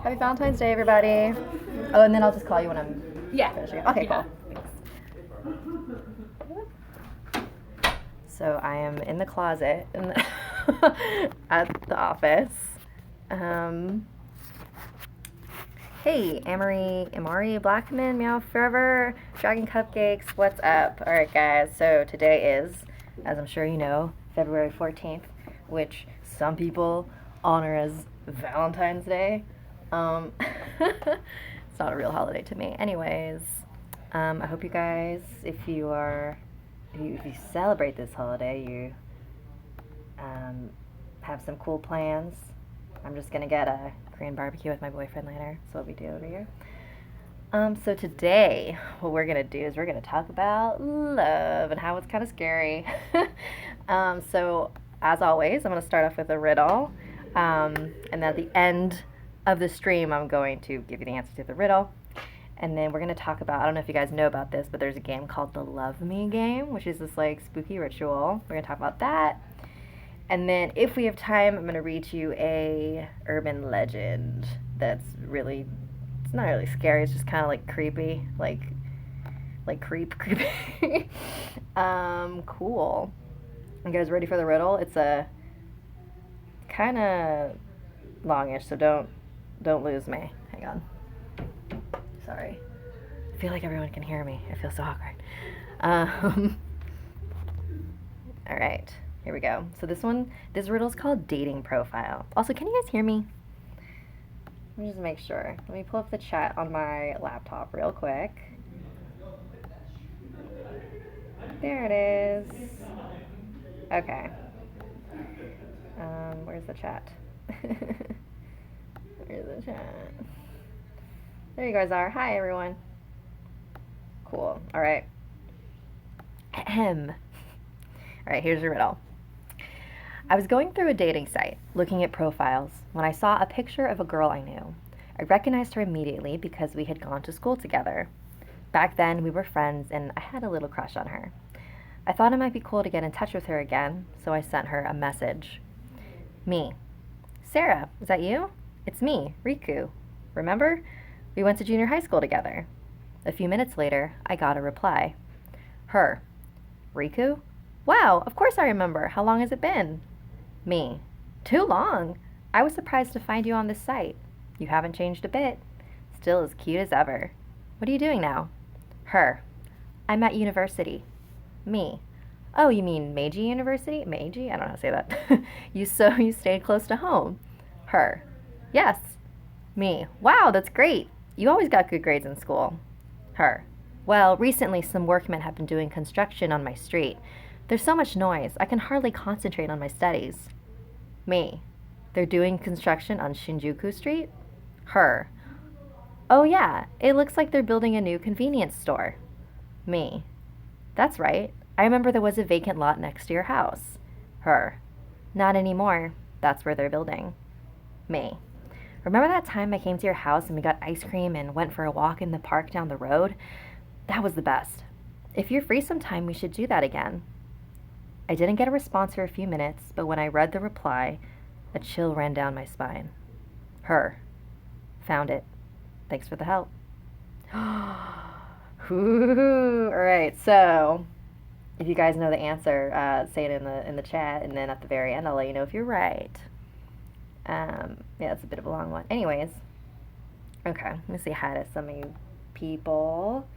Happy Valentine's Day, everybody. Oh, and then I'll just call you when I'm finishing. Okay, cool. So I am in the closet at the office. Hey, Amari Blackman, Meow Forever, Dragon Cupcakes, what's up? Alright, guys, so today is, as I'm sure you know, February 14th, which some people honor as Valentine's Day. It's not a real holiday to me. Anyways, I hope you guys, if you celebrate this holiday, you have some cool plans. I'm just gonna get a Korean barbecue with my boyfriend later. That's what we do over here. So today, what we're gonna do is we're gonna talk about love and how it's kind of scary. So as always, I'm gonna start off with a riddle, and at the end of the stream, I'm going to give you the answer to the riddle. And then we're going to talk about, I don't know if you guys know about this, but there's a game called the Love Me game, which is this like spooky ritual. We're going to talk about that. And then if we have time, I'm going to read you a urban legend that's really, it's not really scary, it's just kind of like creepy, like creepy. Cool. You guys ready for the riddle? It's a kind of longish, so don't lose me. Hang on. Sorry. I feel like everyone can hear me. I feel so awkward. All right, here we go. So this riddle is called dating profile. Also, can you guys hear me? Let me just make sure. Let me pull up the chat on my laptop real quick. There it is. Okay. Where's the chat? Where's the chat? There you guys are. Hi, everyone. Cool. All right. Ahem. All right, here's your riddle. I was going through a dating site, looking at profiles, when I saw a picture of a girl I knew. I recognized her immediately because we had gone to school together. Back then, we were friends, and I had a little crush on her. I thought it might be cool to get in touch with her again, so I sent her a message. Me. Sarah, is that you? It's me, Riku. Remember? We went to junior high school together. A few minutes later, I got a reply. Her. Riku? Wow, of course I remember. How long has it been? Me. Too long. I was surprised to find you on this site. You haven't changed a bit. Still as cute as ever. What are you doing now? Her. I'm at university. Me. Oh, you mean Meiji University? Meiji? I don't know how to say that. You stayed close to home. Her. Yes. Me. Wow, that's great. You always got good grades in school. Her. Well, recently some workmen have been doing construction on my street. There's so much noise, I can hardly concentrate on my studies. Me. They're doing construction on Shinjuku Street? Her. Oh yeah, it looks like they're building a new convenience store. Me. That's right. I remember there was a vacant lot next to your house. Her. Not anymore. That's where they're building. Me. Remember that time I came to your house and we got ice cream and went for a walk in the park down the road? That was the best. If you're free sometime, we should do that again. I didn't get a response for a few minutes, but when I read the reply, a chill ran down my spine. Her. Found it. Thanks for the help. Ooh, all right, so if you guys know the answer, say it in the chat, and then at the very end, I'll let you know if you're right. Yeah, it's a bit of a long one. Anyways, okay, let me say hi to some of you people.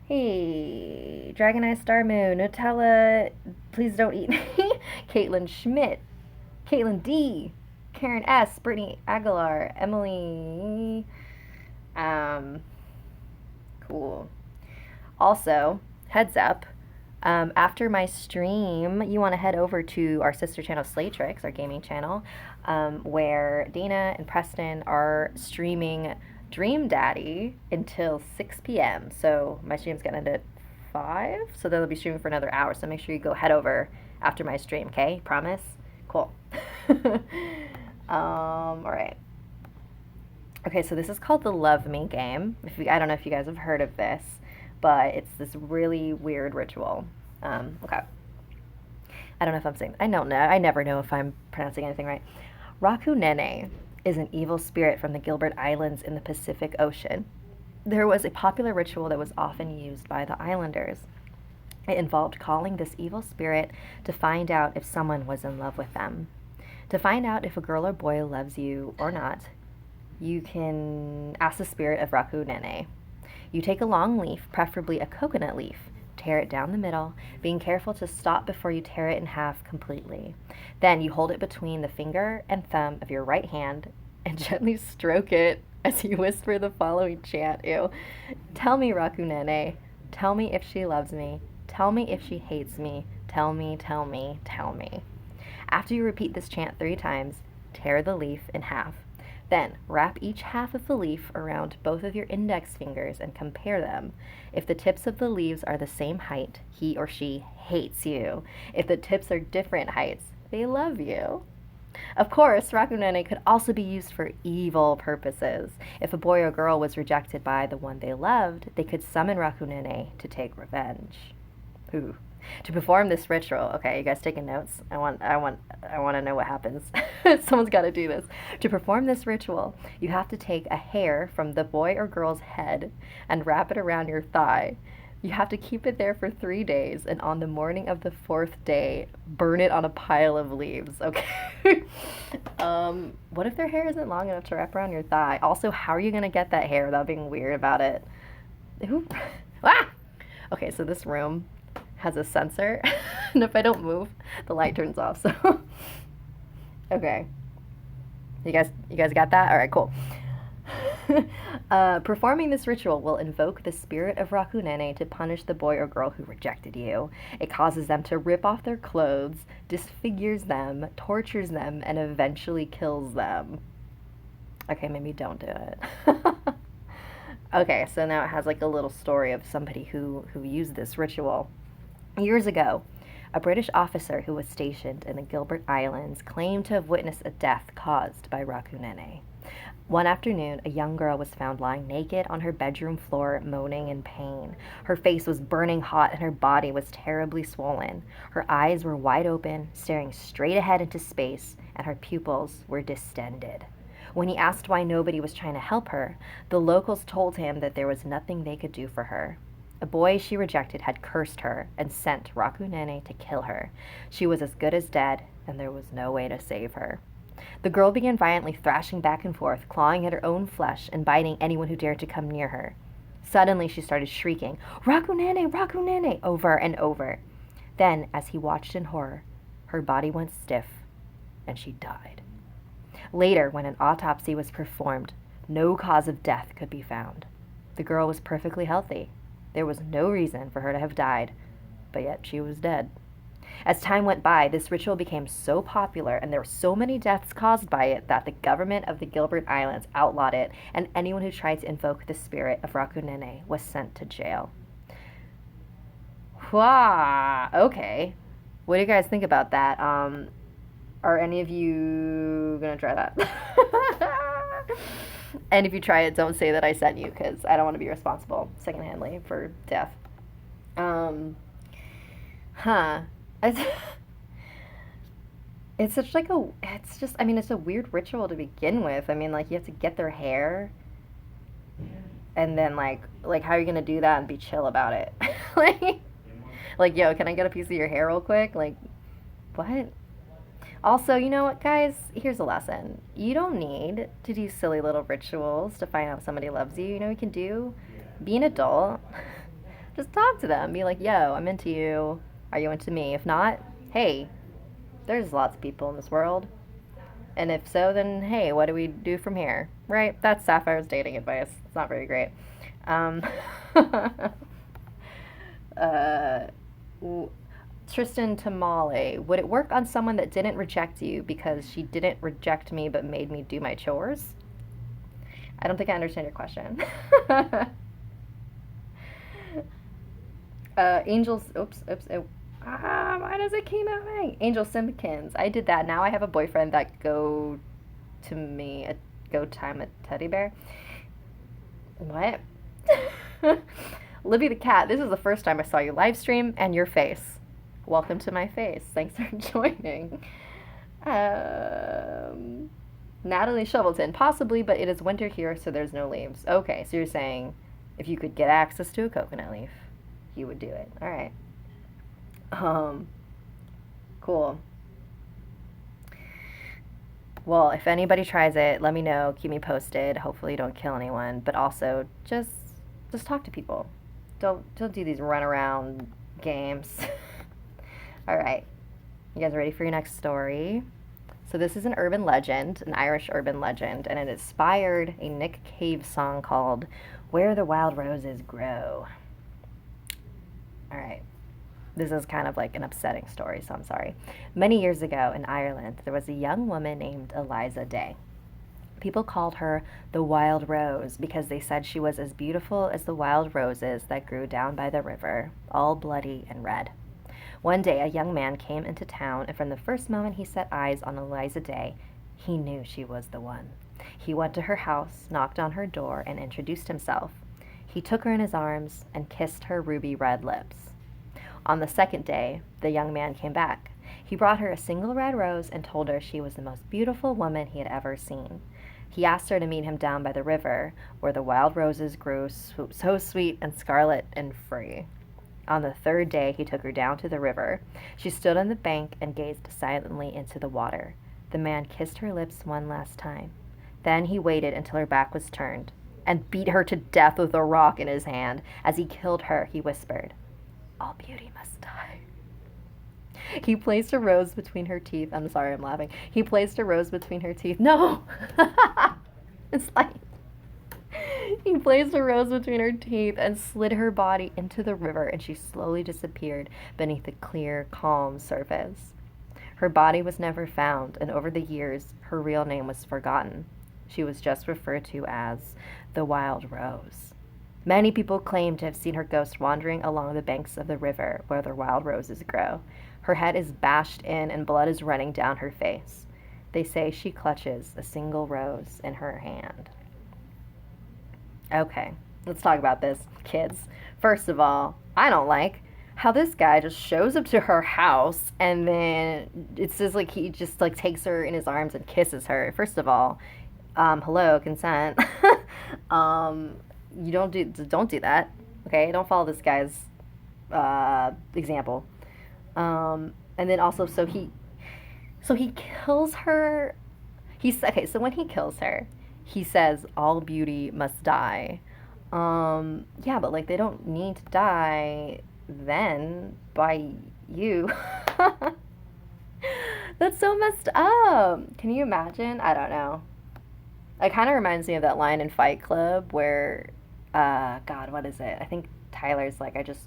Hey, Dragon Eye Star Moon, Nutella, please don't eat me. Caitlin Schmidt, Caitlin D, Karen S, Brittany Aguilar, Emily. Cool. Also, heads up. After my stream, you want to head over to our sister channel, Slaytrix, our gaming channel, where Dana and Preston are streaming Dream Daddy until 6 p.m. So my stream's going to end at 5, so they'll be streaming for another hour. So make sure you go head over after my stream, okay? Promise? Cool. All right. Okay, so this is called the Love Me game. I don't know if you guys have heard of this, but it's this really weird ritual. Okay. I don't know if I'm saying, I don't know. I never know if I'm pronouncing anything right. Raku Nene is an evil spirit from the Gilbert Islands in the Pacific Ocean. There was a popular ritual that was often used by the islanders. It involved calling this evil spirit to find out if someone was in love with them. To find out if a girl or boy loves you or not, you can ask the spirit of Raku Nene. You take a long leaf, preferably a coconut leaf, tear it down the middle, being careful to stop before you tear it in half completely. Then you hold it between the finger and thumb of your right hand and gently stroke it as you whisper the following chant. Ew. Tell me, Raku Nene. Tell me if she loves me. Tell me if she hates me. Tell me, tell me, tell me. After you repeat this chant 3 times, tear the leaf in half. Then wrap each half of the leaf around both of your index fingers and compare them. If the tips of the leaves are the same height, he or she hates you. If the tips are different heights, they love you. Of course, Raku Nene could also be used for evil purposes. If a boy or girl was rejected by the one they loved, they could summon Raku Nene to take revenge. Ooh. To perform this ritual, okay, you guys taking notes? I want to know what happens. Someone's got to do this. To perform this ritual, you have to take a hair from the boy or girl's head and wrap it around your thigh. You have to keep it there for 3 days, and on the morning of the 4th day, burn it on a pile of leaves. Okay. What if their hair isn't long enough to wrap around your thigh? Also, how are you gonna get that hair without being weird about it? Ooh. Ah! Okay, so this room has a sensor, and if I don't move, the light turns off. So, okay, you guys got that? All right, cool. Performing this ritual will invoke the spirit of Raku Nene to punish the boy or girl who rejected you. It causes them to rip off their clothes, disfigures them, tortures them, and eventually kills them. Okay, maybe don't do it. Okay, so now it has like a little story of somebody who used this ritual. Years ago, a British officer who was stationed in the Gilbert Islands claimed to have witnessed a death caused by Raku Nene. One afternoon, a young girl was found lying naked on her bedroom floor, moaning in pain. Her face was burning hot and her body was terribly swollen. Her eyes were wide open, staring straight ahead into space, and her pupils were distended. When he asked why nobody was trying to help her, the locals told him that there was nothing they could do for her. A boy she rejected had cursed her and sent Raku Nene to kill her. She was as good as dead, and there was no way to save her. The girl began violently thrashing back and forth, clawing at her own flesh and biting anyone who dared to come near her. Suddenly she started shrieking, "Raku Nene! Raku Nene!" over and over. Then, as he watched in horror, her body went stiff, and she died. Later, when an autopsy was performed, no cause of death could be found. The girl was perfectly healthy. There was no reason for her to have died, but yet she was dead. As time went by, this ritual became so popular and there were so many deaths caused by it that the government of the Gilbert Islands outlawed it, and anyone who tried to invoke the spirit of Raku Nene was sent to jail. Wow, okay. What do you guys think about that? Are any of you gonna try that? And if you try it, don't say that I sent you, because I don't want to be responsible secondhandly for death. It's such like it's just, I mean, it's a weird ritual to begin with. I mean, like, you have to get their hair, and then like how are you gonna do that and be chill about it? like, yo, can I get a piece of your hair real quick? Like, what? Also, you know what, guys? Here's a lesson. You don't need to do silly little rituals to find out if somebody loves you. You know what you can do? Be an adult. Just talk to them. Be like, yo, I'm into you. Are you into me? If not, hey, there's lots of people in this world. And if so, then, hey, what do we do from here? Right? That's Sapphire's dating advice. It's not very great. Tristan Tamale, would it work on someone that didn't reject you because she didn't reject me but made me do my chores? I don't think I understand your question. Angels, why does it keep moving? Angel Simpkins, I did that. Now I have a boyfriend that go time a teddy bear. What? Libby the cat, this is the first time I saw you live stream and your face. Welcome to my face. Thanks for joining. Natalie Shovelton, possibly, but it is winter here, so there's no leaves. Okay, so you're saying if you could get access to a coconut leaf, you would do it. All right. Um, cool. Well, if anybody tries it, let me know. Keep me posted. Hopefully, you don't kill anyone, but also just talk to people. Don't do these run around games. All right. You guys ready for your next story? So this is an urban legend, an Irish urban legend, and it inspired a Nick Cave song called Where the Wild Roses Grow. All right. This is kind of like an upsetting story, so I'm sorry. Many years ago in Ireland, there was a young woman named Eliza Day. People called her the Wild Rose because they said she was as beautiful as the wild roses that grew down by the river, all bloody and red. One day, a young man came into town, and from the first moment he set eyes on Eliza Day, he knew she was the one. He went to her house, knocked on her door, and introduced himself. He took her in his arms and kissed her ruby red lips. On the second day, the young man came back. He brought her a single red rose and told her she was the most beautiful woman he had ever seen. He asked her to meet him down by the river, where the wild roses grew so sweet and scarlet and free. On the third day, he took her down to the river. She stood on the bank and gazed silently into the water. The man kissed her lips one last time. Then he waited until her back was turned and beat her to death with a rock in his hand. As he killed her, he whispered, "All beauty must die." He placed a rose between her teeth. I'm sorry, I'm laughing. He placed a rose between her teeth. No! It's like he placed a rose between her teeth and slid her body into the river, and she slowly disappeared beneath the clear, calm surface. Her body was never found, and over the years, her real name was forgotten. She was just referred to as the Wild Rose. Many people claim to have seen her ghost wandering along the banks of the river where the wild roses grow. Her head is bashed in and blood is running down her face. They say she clutches a single rose in her hand. Okay, let's talk about this, kids. First of all, I don't like how this guy just shows up to her house and then it says like he just like takes her in his arms and kisses her. First of all, hello, consent. You don't do that. Okay, don't follow this guy's example. And then also, so he kills her. Okay. So when he kills her, he says, "All beauty must die." Yeah, but like they don't need to die then by you. That's so messed up. Can you imagine? I don't know. It kind of reminds me of that line in Fight Club where, God, what is it? I think Tyler's like, it's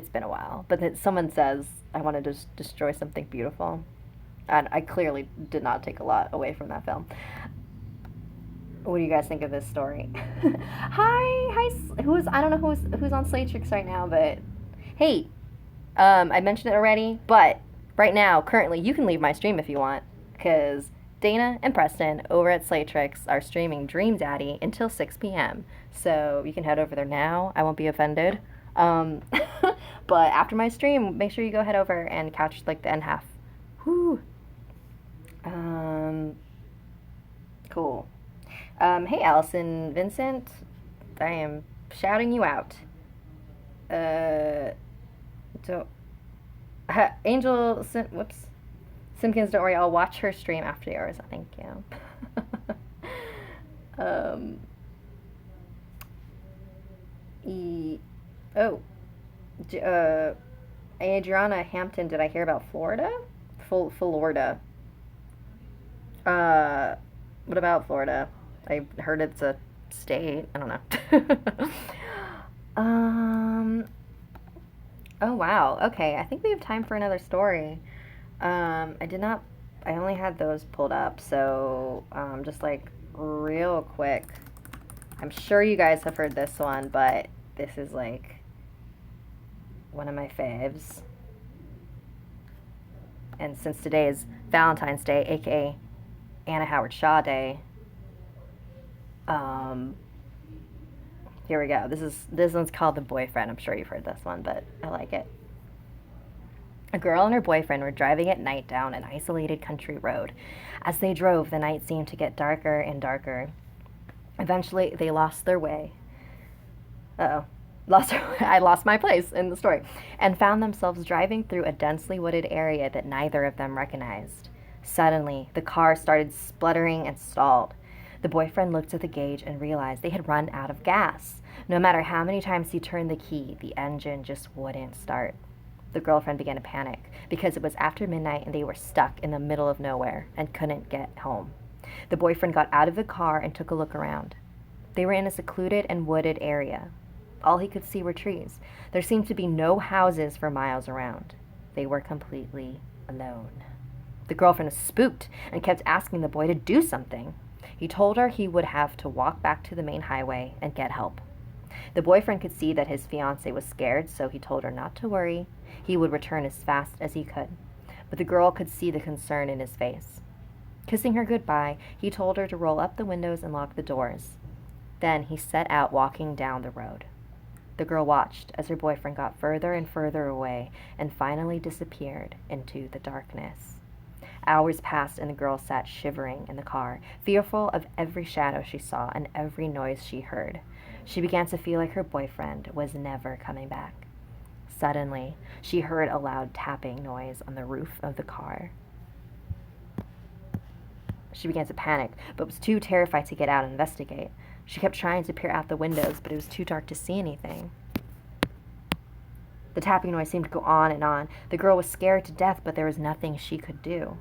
been a while, but then someone says, "I want to just destroy something beautiful." And I clearly did not take a lot away from that film. What do you guys think of this story? Hi, I don't know who's on Slatrix right now, but hey, I mentioned it already, but right now, currently, you can leave my stream if you want, because Dana and Preston over at Slatrix are streaming Dream Daddy until 6 p.m. So you can head over there now. I won't be offended. But after my stream, make sure you go head over and catch like the end half. Whoo. Cool. Hey, Allison Vincent. I am shouting you out. Angel, Simpkins, don't worry, I'll watch her stream after yours. Thank you. Adriana Hampton, did I hear about Florida? Florida. What about Florida? I heard it's a state. I don't know. Oh wow. Okay, I think we have time for another story. I only had those pulled up, so just like real quick. I'm sure you guys have heard this one, but this is like one of my faves. And since today is Valentine's Day, aka Anna Howard Shaw Day, here we go. This one's called The Boyfriend. I'm sure you've heard this one, but I like it. A girl and her boyfriend were driving at night down an isolated country road. As they drove, the night seemed to get darker and darker. Eventually, they lost their way. Uh-oh. I lost my place in the story. And found themselves driving through a densely wooded area that neither of them recognized. Suddenly, the car started spluttering and stalled. The boyfriend looked at the gauge and realized they had run out of gas. No matter how many times he turned the key, the engine just wouldn't start. The girlfriend began to panic because it was after midnight and they were stuck in the middle of nowhere and couldn't get home. The boyfriend got out of the car and took a look around. They were in a secluded and wooded area. All he could see were trees. There seemed to be no houses for miles around. They were completely alone. The girlfriend was spooked and kept asking the boy to do something. He told her he would have to walk back to the main highway and get help. The boyfriend could see that his fiancée was scared, so he told her not to worry. He would return as fast as he could. But the girl could see the concern in his face. Kissing her goodbye, he told her to roll up the windows and lock the doors. Then he set out walking down the road. The girl watched as her boyfriend got further and further away and finally disappeared into the darkness. Hours passed and the girl sat shivering in the car, fearful of every shadow she saw and every noise she heard. She began to feel like her boyfriend was never coming back. Suddenly, she heard a loud tapping noise on the roof of the car. She began to panic, but was too terrified to get out and investigate. She kept trying to peer out the windows, but it was too dark to see anything. The tapping noise seemed to go on and on. The girl was scared to death, but there was nothing she could do.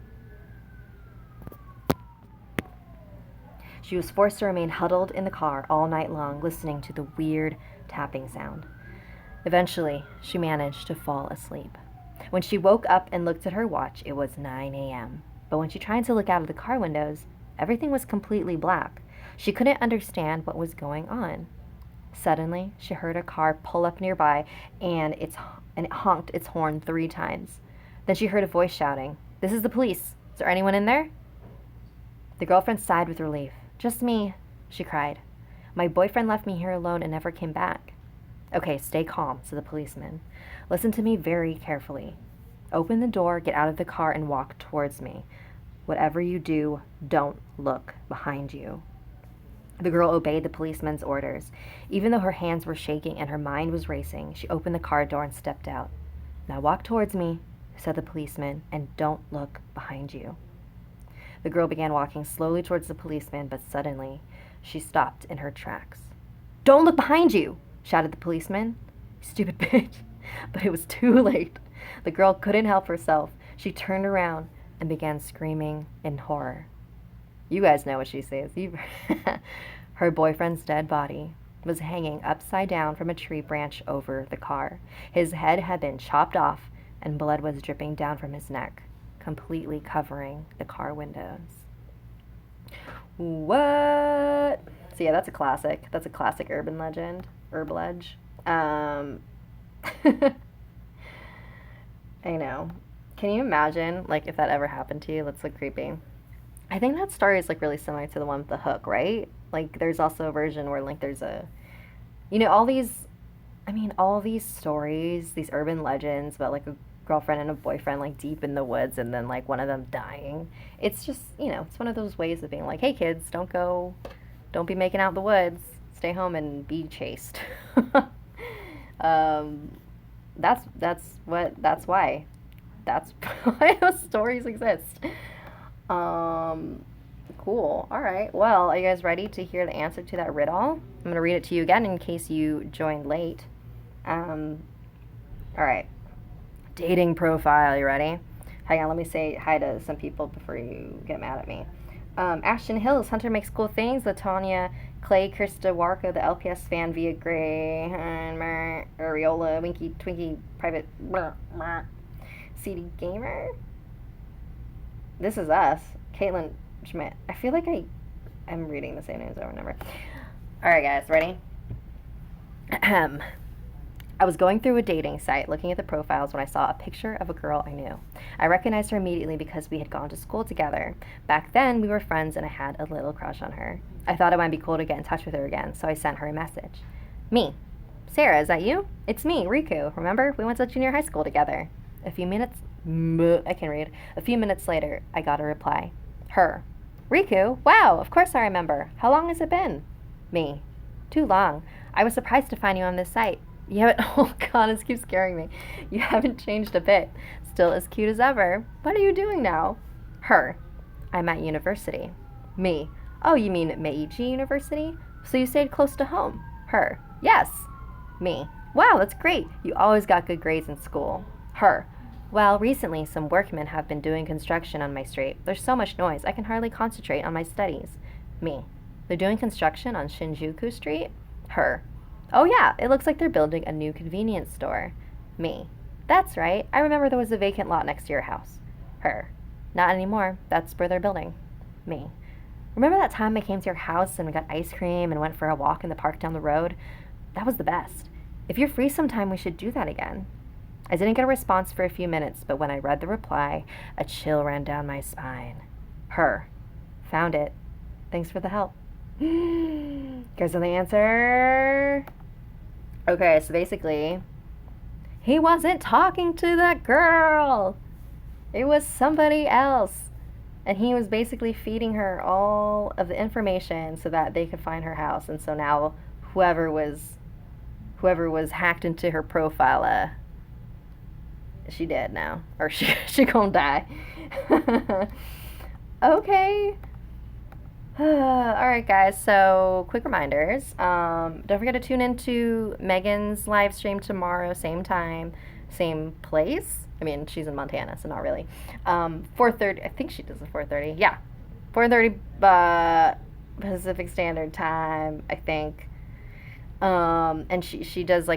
She was forced to remain huddled in the car all night long, listening to the weird tapping sound. Eventually, she managed to fall asleep. When she woke up and looked at her watch, it was 9 a.m. But when she tried to look out of the car windows, everything was completely black. She couldn't understand what was going on. Suddenly, she heard a car pull up nearby, and it honked its horn 3 times. Then she heard a voice shouting, "This is the police. Is there anyone in there?" The girlfriend sighed with relief. "Just me," she cried. "My boyfriend left me here alone and never came back." "Okay, stay calm," said the policeman. "Listen to me very carefully. Open the door, get out of the car, and walk towards me. Whatever you do, don't look behind you." The girl obeyed the policeman's orders. Even though her hands were shaking and her mind was racing, she opened the car door and stepped out. "Now walk towards me," said the policeman, "and don't look behind you." The girl began walking slowly towards the policeman, but suddenly she stopped in her tracks. "Don't look behind you!" shouted the policeman. "Stupid bitch." But it was too late. The girl couldn't help herself. She turned around and began screaming in horror. You guys know what she says. Her boyfriend's dead body was hanging upside down from a tree branch over the car. His head had been chopped off and blood was dripping down from his neck, completely covering the car windows. What? So yeah, that's a classic. That's a classic urban legend. Herb-ledge. I know. Can you imagine, like, if that ever happened to you? That's, like, creepy. I think that story is, like, really similar to the one with the hook, right? Like, there's also a version where, like, there's a... You know, all these stories, these urban legends about, like, a girlfriend and a boyfriend, like, deep in the woods and then, like, one of them dying. It's just, you know, it's one of those ways of being like, hey, kids, don't be making out in the woods. Stay home and be chaste. That's why those stories exist. Cool. All right. Well, are you guys ready to hear the answer to that riddle? I'm going to read it to you again in case you joined late. All right. Dating profile. You ready? Hang on. Let me say hi to some people before you get mad at me. Ashton Hills. Hunter makes cool things. Latonia, Clay, Krista, Warco, the LPS fan, Via Gray, Ariola, Winky, Twinkie, Private, CD Gamer. This is us. Caitlin Schmidt. I feel like I'm reading the same names over and over. Alright, guys, ready? I was going through a dating site looking at the profiles when I saw a picture of a girl I knew. I recognized her immediately because we had gone to school together. Back then, we were friends and I had a little crush on her. I thought it might be cool to get in touch with her again, so I sent her a message. Me. Sarah, is that you? It's me, Riku. Remember? We went to junior high school together. A few minutes, I can read. A few minutes later, I got a reply. Her. Riku, wow, of course I remember. How long has it been? Me. Too long. I was surprised to find you on this site. You haven't, oh god, this keeps scaring me. You haven't changed a bit. Still as cute as ever. What are you doing now? Her. I'm at university. Me. Oh, you mean Meiji University? So you stayed close to home? Her. Yes. Me. Wow, that's great. You always got good grades in school. Her. Well, recently some workmen have been doing construction on my street. There's so much noise, I can hardly concentrate on my studies. Me. They're doing construction on Shinjuku Street? Her. Oh yeah, it looks like they're building a new convenience store. Me. That's right. I remember there was a vacant lot next to your house. Her. Not anymore. That's where they're building. Me. Remember that time I came to your house and we got ice cream and went for a walk in the park down the road? That was the best. If you're free sometime, we should do that again. I didn't get a response for a few minutes, but when I read the reply, a chill ran down my spine. Her. Found it. Thanks for the help. Guys know the answer? Okay, so basically, he wasn't talking to that girl. It was somebody else. And he was basically feeding her all of the information so that they could find her house. And so now whoever was hacked into her profile, she dead now. Or she gonna die. Okay. Alright guys, so quick reminders. Don't forget to tune into Megan's live stream tomorrow, same time, same place. I mean, she's in Montana, so not really. 4:30, I think she does a 4:30. Yeah, 4:30 Pacific Standard Time, I think. And she does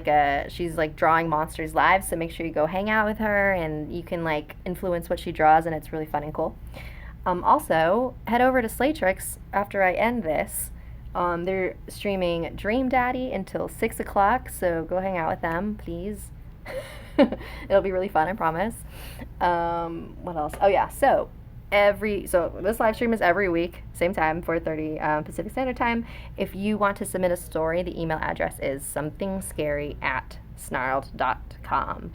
she's like drawing monsters live, so make sure you go hang out with her and you can like influence what she draws, and it's really fun and cool. Also, head over to Slaytrix after I end this. They're streaming Dream Daddy until 6 o'clock, so go hang out with them, please. It'll be really fun, I promise. What else? Oh yeah, so this live stream is every week, same time, 4:30 Pacific Standard Time. If you want to submit a story, the email address is somethingscary@snarled.com.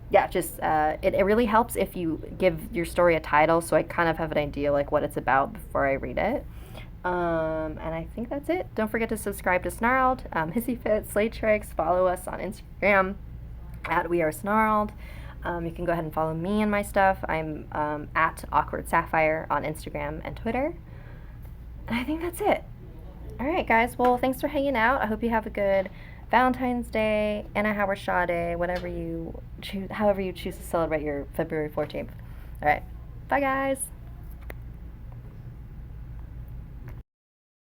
Yeah, just it really helps if you give your story a title, so I kind of have an idea like what it's about before I read it. And I think that's it. Don't forget to subscribe to Snarled, Hissy Slaytrix. Follow us on Instagram at We Are Snarled. You can go ahead and follow me and my stuff. I'm at Awkward Sapphire on Instagram and Twitter. And I think that's it. All right, guys. Well, thanks for hanging out. I hope you have a good Valentine's Day, Anna Howard Shaw Day, whatever you choose, however you choose to celebrate your February 14th. All right. Bye, guys.